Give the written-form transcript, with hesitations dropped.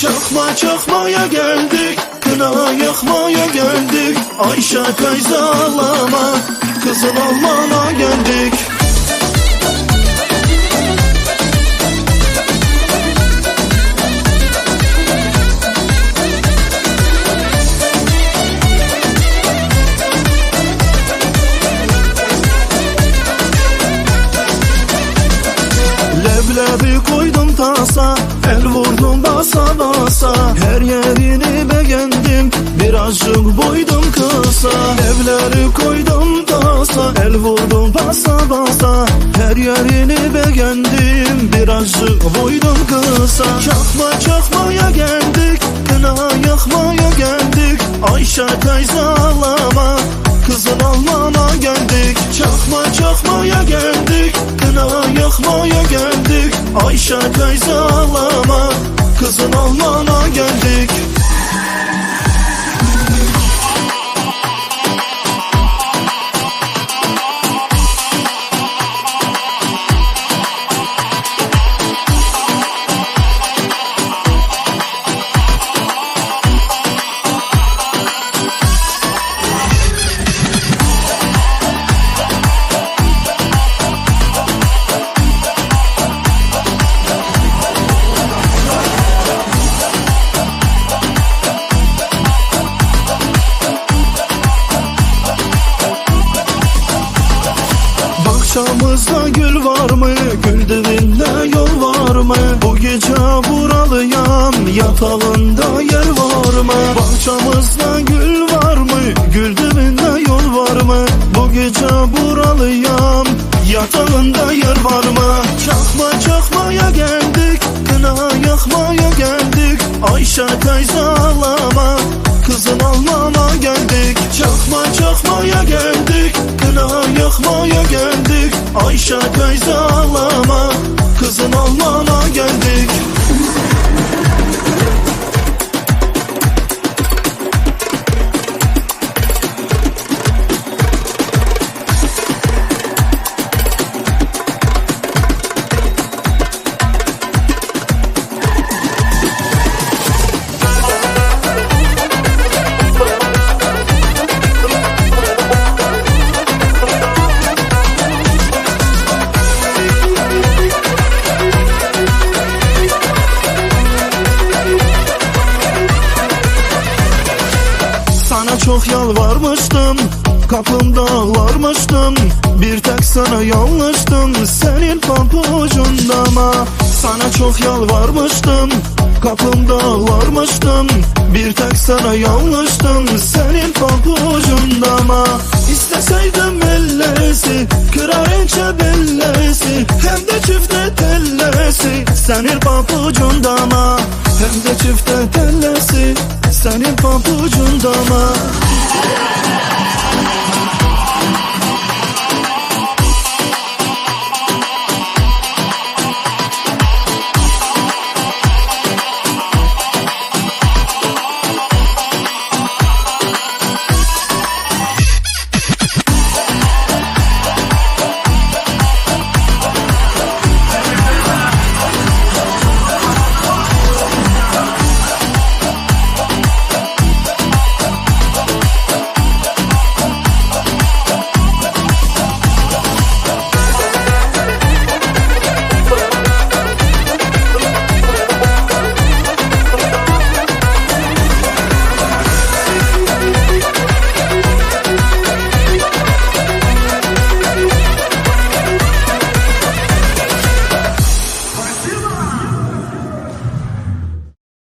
Çakma çakmaya geldik, kına yakmaya geldik. Ayşe teyze ağlama, kızın almana geldik. Leblebi koydum tasa, el vurdum basa basa. Her yerini beğendim, birazcık boydum kısa. Lebleri koydum tasa, el vurdum basa basa. Her yerini beğendim, birazcık boydum kısa. Çakma çakmaya geldik, kına yakmaya geldik. Ayşe teyze ağlama, kızın almana geldik. Çakma çakmaya geldik, kına yakmaya geldik. Ayşe teyze ağlama, kızın almana geldik. Bahçamızda gül var mı? Gül dibinde yol var mı? Bu gece buralıyam, yatağında yer var mı? Bahçamızda gül var mı? Gül dibinde yol var mı? Bu gece buralıyam, yatağında yer var mı? Çakma çakmaya geldik, kına yakmaya geldik. Ayşe teyze ağlama, kızın almana geldik. Çakma çakmaya geldik, kına yakmaya geldik. Ayşe teyze ağlama, kızın almana geldik. Çok yalvarmıştım, kapımda ağlarmıştım. Bir tek sana yanlıştım, senin pabucunda ama. Sana çok yalvarmıştım, kapımda ağlarmıştım. Bir tek sana yanlıştım, senin pabucunda ama. İsteseydim ellesi, kırarınca bellesi. Hem de çifte tellesi, senin pabucunda ama. Hem de çifte tellesi, senin pabucunda ama.